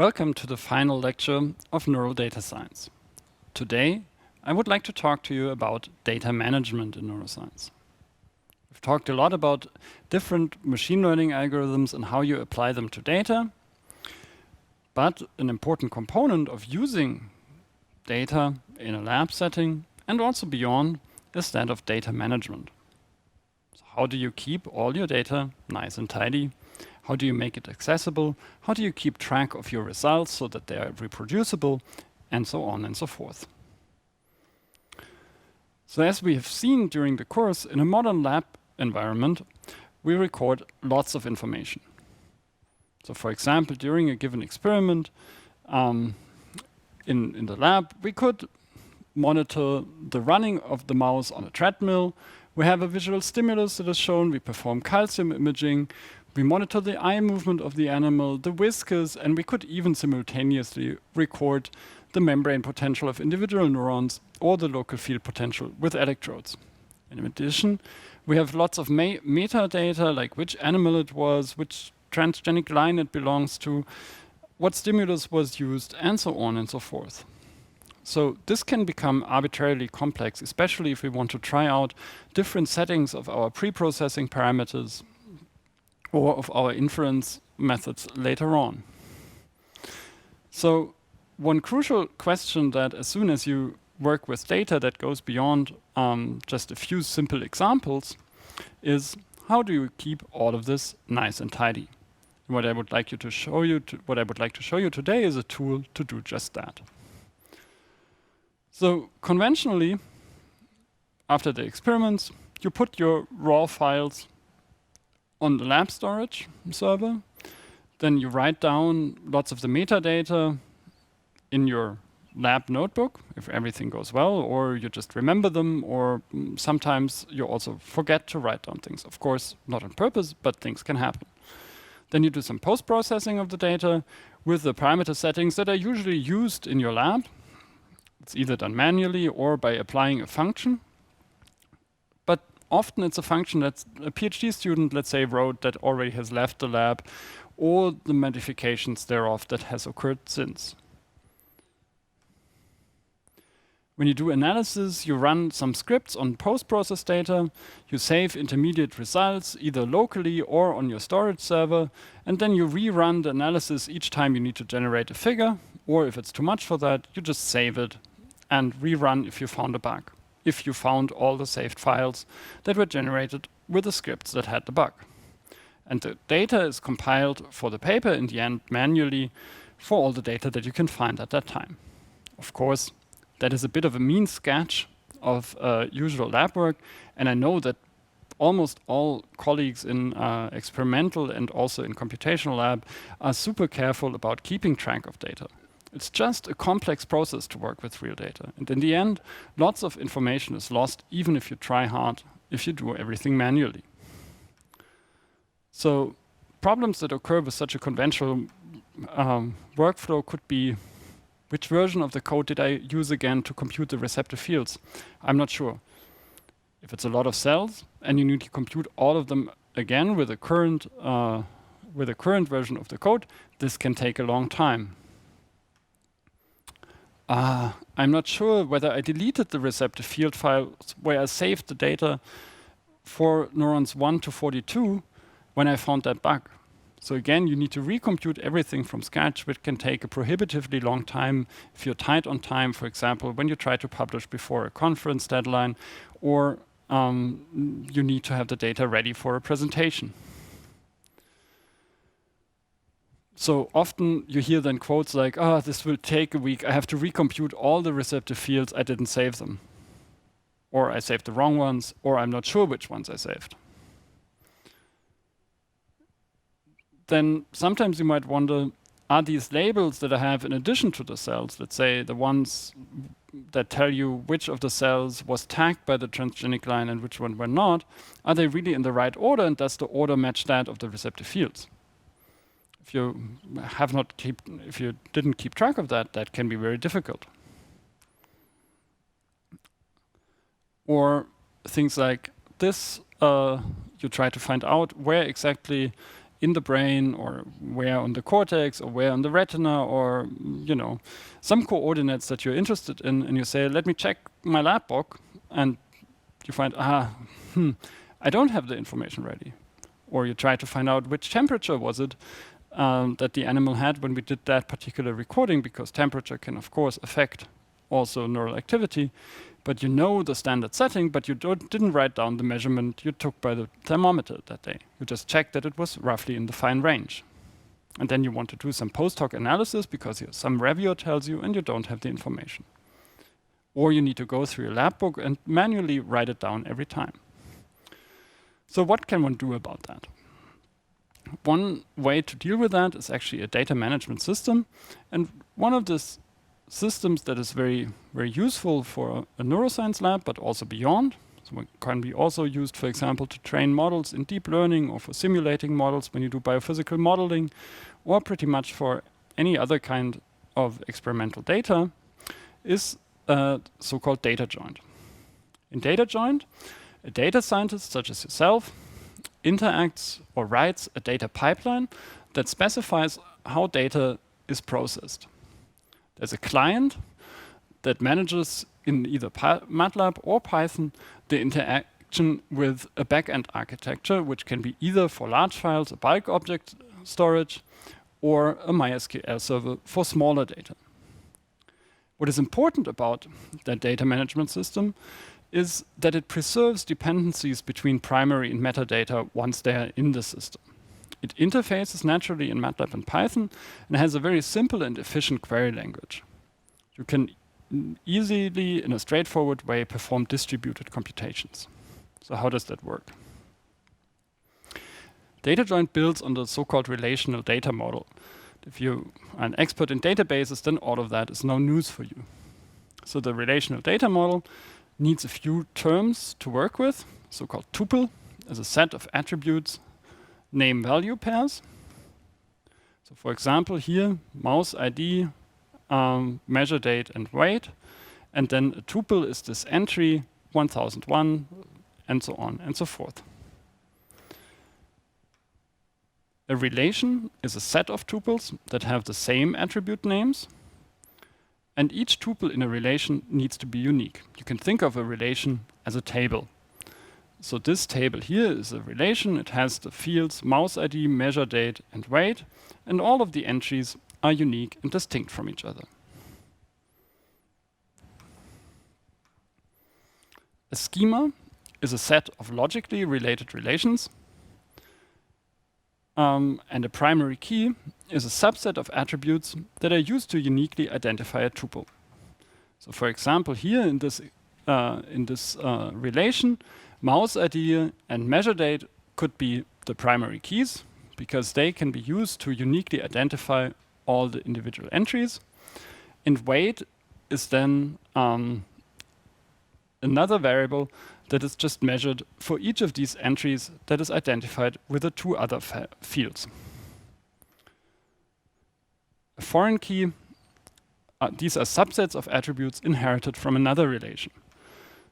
Welcome to the final lecture of Neural Data Science. Today, I would like to talk to you about data management in neuroscience. We've talked a lot about different machine learning algorithms and how you apply them to data, but an important component of using data in a lab setting and also beyond is that of data management. So how do you keep all your data nice and tidy? How do you make it accessible? How do you keep track of your results so that they are reproducible? And so on and so forth. So as we have seen during the course, in a modern lab environment, we record lots of information. So for example, during a given experiment in the lab, we could monitor the running of the mouse on a treadmill. We have a visual stimulus that is shown. We perform calcium imaging. We monitor the eye movement of the animal, the whiskers, and we could even simultaneously record the membrane potential of individual neurons or the local field potential with electrodes. And in addition, we have lots of metadata, like which animal it was, which transgenic line it belongs to, what stimulus was used, and so on and so forth. So this can become arbitrarily complex, especially if we want to try out different settings of our pre-processing parameters or of our inference methods later on. So one crucial question that as soon as you work with data that goes beyond just a few simple examples is how do you keep all of this nice and tidy? What I would like to show you today is a tool to do just that. So conventionally, after the experiments, you put your raw files on the lab storage server. Then you write down lots of the metadata in your lab notebook, if everything goes well, or you just remember them, or sometimes you also forget to write down things. Of course, not on purpose, but things can happen. Then you do some post-processing of the data with the parameter settings that are usually used in your lab. It's either done manually or by applying a function. But often it's a function that a PhD student, let's say, wrote that already has left the lab, or the modifications thereof that has occurred since. When you do analysis, you run some scripts on post-process data, you save intermediate results either locally or on your storage server, and then you rerun the analysis each time you need to generate a figure, or if it's too much for that, you just save it and rerun if you found a bug, if you found all the saved files that were generated with the scripts that had the bug. And the data is compiled for the paper in the end manually for all the data that you can find at that time. Of course, that is a bit of a mean sketch of usual lab work, and I know that almost all colleagues in experimental and also in computational lab are super careful about keeping track of data. It's just a complex process to work with real data. And in the end, lots of information is lost, even if you try hard, if you do everything manually. So problems that occur with such a conventional workflow could be, which version of the code did I use again to compute the receptive fields? I'm not sure. If it's a lot of cells and you need to compute all of them again with a current version of the code, this can take a long time. I'm not sure whether I deleted the receptive field files where I saved the data for neurons 1 to 42 when I found that bug. So again, you need to recompute everything from scratch, which can take a prohibitively long time if you're tight on time, for example, when you try to publish before a conference deadline, or you need to have the data ready for a presentation. So often you hear then quotes like, this will take a week. I have to recompute all the receptive fields. I didn't save them. Or I saved the wrong ones, or I'm not sure which ones I saved. Then sometimes you might wonder, are these labels that I have in addition to the cells, let's say the ones that tell you which of the cells was tagged by the transgenic line and which one were not, are they really in the right order, and does the order match that of the receptive fields? If you didn't keep track of that, that can be very difficult. Or things like this, you try to find out where exactly in the brain, or where on the cortex, or where on the retina, or some coordinates that you're interested in, and you say, let me check my lab book, and you find, I don't have the information ready. Or you try to find out which temperature was it that the animal had when we did that particular recording, because temperature can, of course, affect also neural activity. But you know the standard setting, but you didn't write down the measurement you took by the thermometer that day. You just checked that it was roughly in the fine range. And then you want to do some post-hoc analysis because some reviewer tells you and you don't have the information. Or you need to go through your lab book and manually write it down every time. So what can one do about that? One way to deal with that is actually a data management system. And one of the systems that is very, very useful for a neuroscience lab, but also beyond. So it can be also used, for example, to train models in deep learning, or for simulating models when you do biophysical modeling, or pretty much for any other kind of experimental data, is so-called DataJoint. In DataJoint, a data scientist such as yourself interacts or writes a data pipeline that specifies how data is processed. There's a client that manages in either MATLAB or Python the interaction with a backend architecture, which can be either for large files, a bulk object storage, or a MySQL server for smaller data. What is important about that data management system is that it preserves dependencies between primary and metadata once they are in the system. It interfaces naturally in MATLAB and Python and has a very simple and efficient query language. You can easily, in a straightforward way, perform distributed computations. So how does that work? DataJoint builds on the so-called relational data model. If you are an expert in databases, then all of that is no news for you. So the relational data model needs a few terms to work with, so-called tuple, as a set of attributes, name-value pairs. So for example, here, mouse ID, measure date and weight, and then a tuple is this entry 1001, and so on and so forth. A relation is a set of tuples that have the same attribute names, and each tuple in a relation needs to be unique. You can think of a relation as a table. So this table here is a relation. It has the fields mouse ID, measure date, and weight, and all of the entries are unique and distinct from each other. A schema is a set of logically related relations, and a primary key is a subset of attributes that are used to uniquely identify a tuple. So for example, here in this relation, mouse ID and measure date could be the primary keys because they can be used to uniquely identify all the individual entries. And weight is then another variable that is just measured for each of these entries that is identified with the two other fields. A foreign key, these are subsets of attributes inherited from another relation.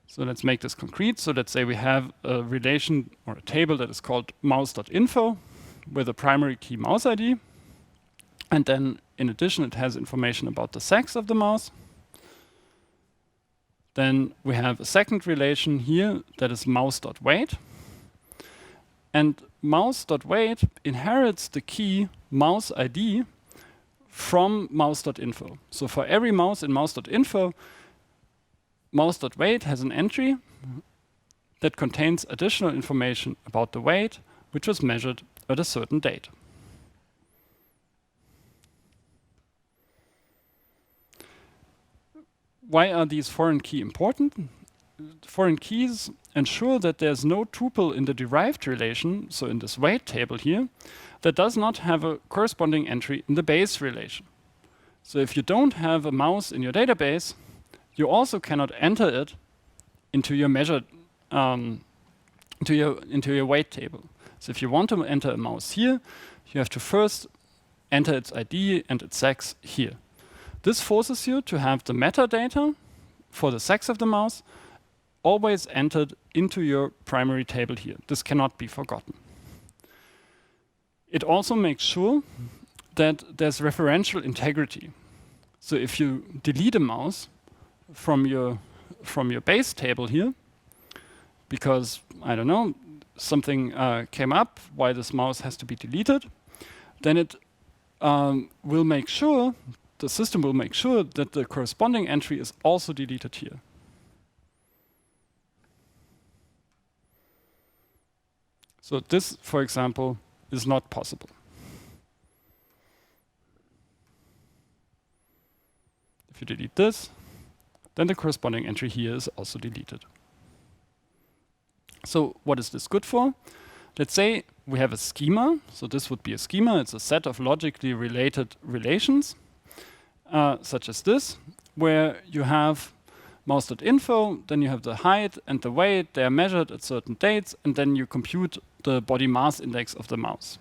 So let's make this concrete. So let's say we have a relation or a table that is called mouse.info with a primary key mouse ID. And then in addition, it has information about the sex of the mouse. Then we have a second relation here that is mouse.weight. And mouse.weight inherits the key mouse ID from mouse.info. So for every mouse in mouse.info, mouse.weight has an entry that contains additional information about the weight, which was measured at a certain date. Why are these foreign keys important? Foreign keys ensure that there's no tuple in the derived relation, so in this weight table here, that does not have a corresponding entry in the base relation. So if you don't have a mouse in your database, you also cannot enter it into your measure, into your weight table. So if you want to enter a mouse here, you have to first enter its ID and its sex here. This forces you to have the metadata for the sex of the mouse always entered into your primary table here. This cannot be forgotten. It also makes sure that there's referential integrity. So if you delete a mouse from your base table here, because, I don't know, something came up why this mouse has to be deleted, then it will make sure, the system will make sure that the corresponding entry is also deleted here. So this, for example, is not possible. If you delete this, then the corresponding entry here is also deleted. So what is this good for? Let's say we have a schema. So this would be a schema. It's a set of logically related relations, such as this, where you have mouse.info, then you have the height and the weight. They are measured at certain dates, and then you compute the body mass index of the mouse.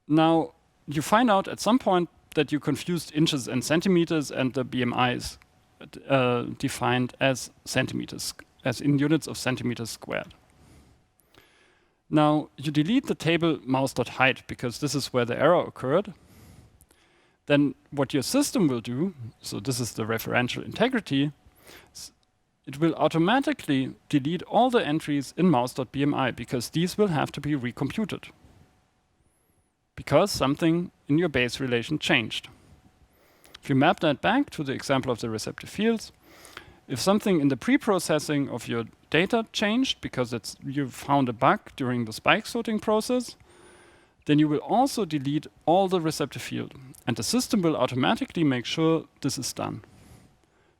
Now, you find out at some point that you confused inches and centimeters, and the BMI is defined as centimeters, as in units of centimeters squared. Now, you delete the table mouse.height because this is where the error occurred. Then what your system will do, so this is the referential integrity, it will automatically delete all the entries in mouse.bmi because these will have to be recomputed, because something in your base relation changed. If you map that back to the example of the receptive fields, if something in the pre-processing of your data changed because you found a bug during the spike sorting process, then you will also delete all the receptive field, and the system will automatically make sure this is done.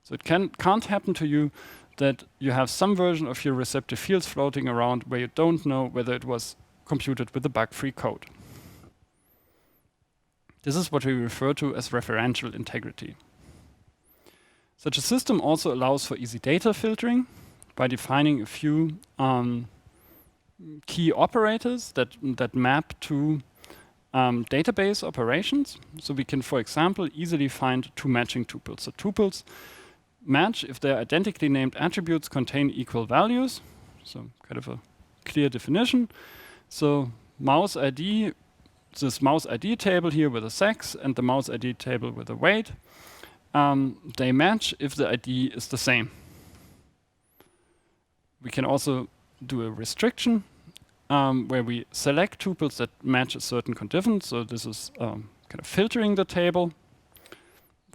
So it can't happen to you that you have some version of your receptive fields floating around where you don't know whether it was computed with a bug-free code. This is what we refer to as referential integrity. Such a system also allows for easy data filtering by defining a few key operators that map to database operations. So we can, for example, easily find two matching tuples. So tuples match if their identically named attributes contain equal values. So kind of a clear definition. So mouse ID, this mouse ID table here with a sex and the mouse ID table with a weight, they match if the ID is the same. We can also do a restriction where we select tuples that match a certain condition. So this is kind of filtering the table.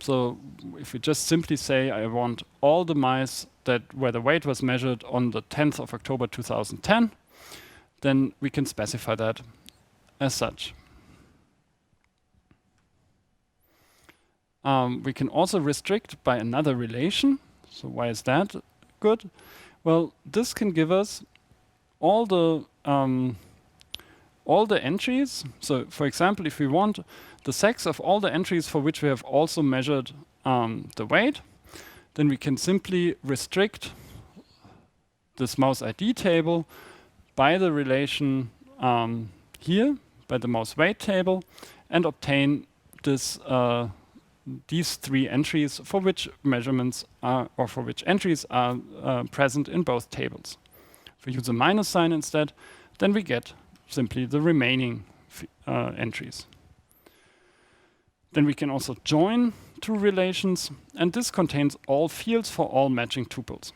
So if we just simply say I want all the mice where the weight was measured on the 10th of October 2010, then we can specify that as such. We can also restrict by another relation. So why is that good? Well, this can give us all the entries. So for example, if we want the sex of all the entries for which we have also measured the weight, then we can simply restrict this mouse ID table by the relation here, by the mouse weight table, and obtain this these three entries for which measurements are, or for which entries are present in both tables. If we use a minus sign instead, then we get simply the remaining entries. Then we can also join two relations, and this contains all fields for all matching tuples.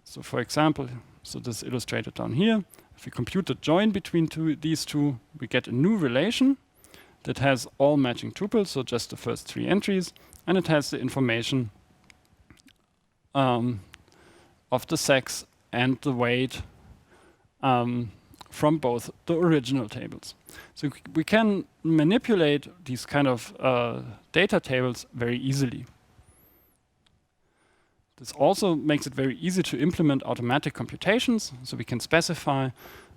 So for example, so this is illustrated down here. If we compute the join between these two, we get a new relation that has all matching tuples, so just the first three entries, and it has the information of the sex and the weight from both the original tables. So we can manipulate these kind of data tables very easily. This also makes it very easy to implement automatic computations, so we can specify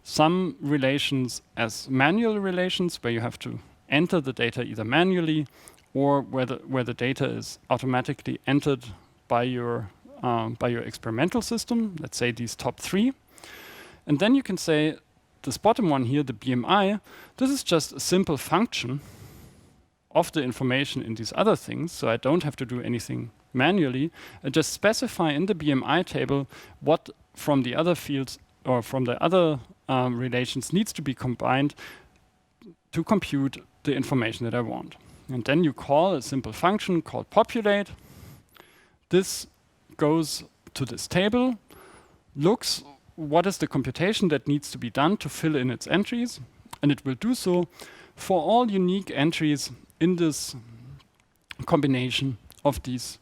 some relations as manual relations where you have to enter the data either manually or where the data is automatically entered by your experimental system, let's say these top three. And then you can say this bottom one here, the BMI, this is just a simple function of the information in these other things, so I don't have to do anything manually. I just specify in the BMI table what from the other fields or from the other relations needs to be combined to compute the information that I want. And then you call a simple function called populate. This goes to this table, looks what is the computation that needs to be done to fill in its entries, and it will do so for all unique entries in this combination of these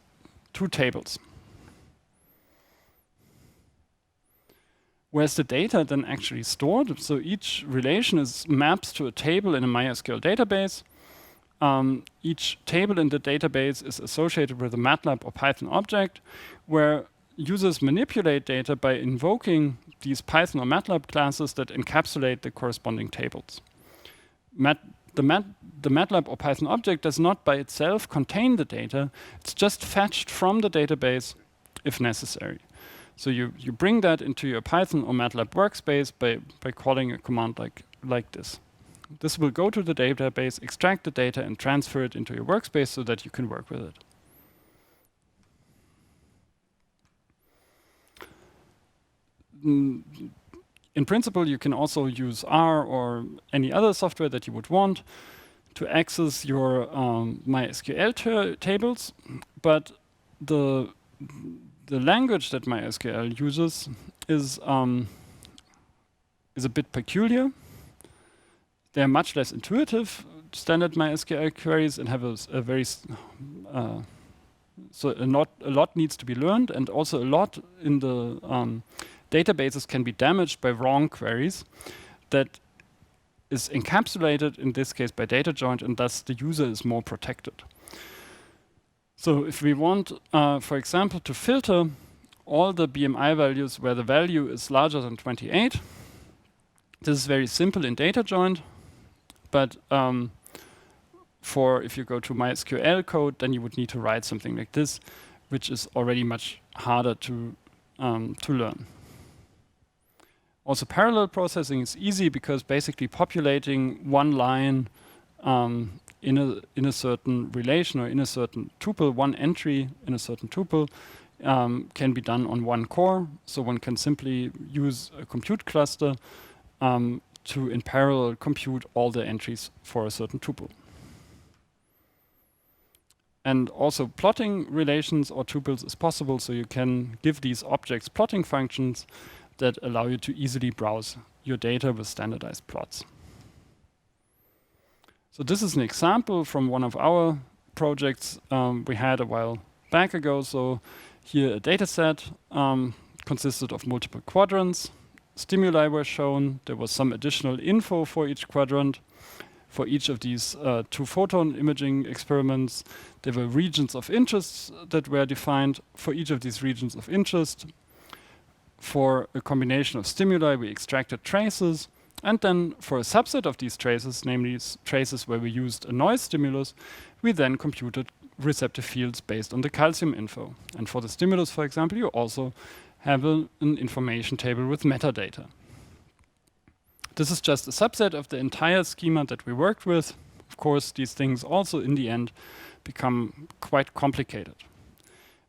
two tables. Where's the data then actually stored? So each relation is maps to a table in a MySQL database. Each table in the database is associated with a MATLAB or Python object, where users manipulate data by invoking these Python or MATLAB classes that encapsulate the corresponding tables. The MATLAB or Python object does not by itself contain the data. It's just fetched from the database if necessary. So you bring that into your Python or MATLAB workspace by calling a command like this. This will go to the database, extract the data, and transfer it into your workspace so that you can work with it. In principle, you can also use R or any other software that you would want to access your MySQL tables, but the language that MySQL uses is a bit peculiar. They're much less intuitive. Standard MySQL queries and have a very so a lot needs to be learned, and also a lot in the databases can be damaged by wrong queries that is encapsulated in this case by DataJoint, and thus the user is more protected. So if we want, for example, to filter all the BMI values where the value is larger than 28, this is very simple in DataJoint, but for if you go to MySQL code, then you would need to write something like this, which is already much harder to learn. Also, parallel processing is easy because basically populating one line in a certain relation or in a certain tuple, one entry in a certain tuple, can be done on one core. So one can simply use a compute cluster to, in parallel, compute all the entries for a certain tuple. And also plotting relations or tuples is possible, so you can give these objects plotting functions that allow you to easily browse your data with standardized plots. So this is an example from one of our projects we had a while back ago. So here a data set consisted of multiple quadrants. Stimuli were shown. There was some additional info for each quadrant. For each of these 2 photon imaging experiments, there were regions of interest that were defined. For each of these regions of interest, for a combination of stimuli, we extracted traces. And then for a subset of these traces, namely traces where we used a noise stimulus, we then computed receptive fields based on the calcium info. And for the stimulus, for example, you also have an information table with metadata. This is just a subset of the entire schema that we worked with. Of course, these things also in the end become quite complicated.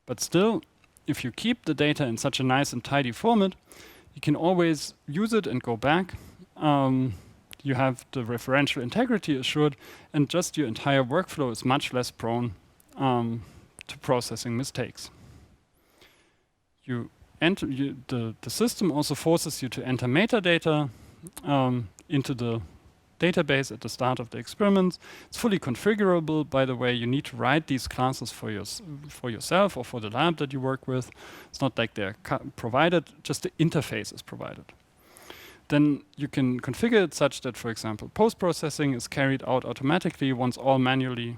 But still, if you keep the data in such a nice and tidy format, you can always use it and go back. You have the referential integrity assured, and just your entire workflow is much less prone to processing mistakes. The system also forces you to enter metadata into the database at the start of the experiments. It's fully configurable, by the way. You need to write these classes for yourself or for the lab that you work with. It's not like they're provided, just the interface is provided. Then you can configure it such that, for example, post-processing is carried out automatically once all manually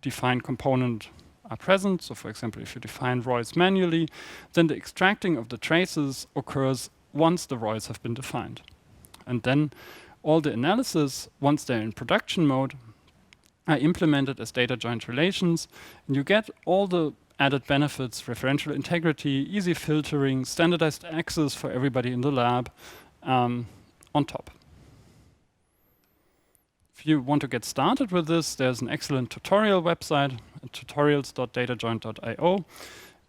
defined components are present. So for example, if you define ROIs manually, then the extracting of the traces occurs once the ROIs have been defined. And then all the analysis, once they're in production mode, are implemented as DataJoint relations, and you get all the added benefits: referential integrity, easy filtering, standardized access for everybody in the lab on top. If you want to get started with this, there's an excellent tutorial website at tutorials.datajoint.io.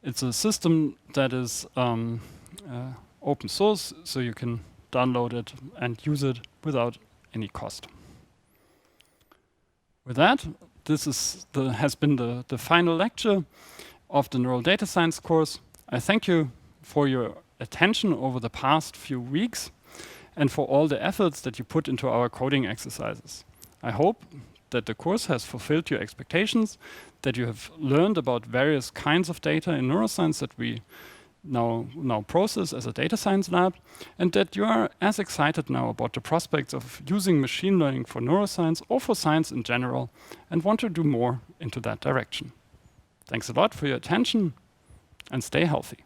It's a system that is open source, so you can download it, and use it without any cost. With that, this has been the final lecture of the Neural Data Science course. I thank you for your attention over the past few weeks and for all the efforts that you put into our coding exercises. I hope that the course has fulfilled your expectations, that you have learned about various kinds of data in neuroscience that we now process as a data science lab, and that you are as excited now about the prospects of using machine learning for neuroscience or for science in general and want to do more into that direction. Thanks a lot for your attention and stay healthy.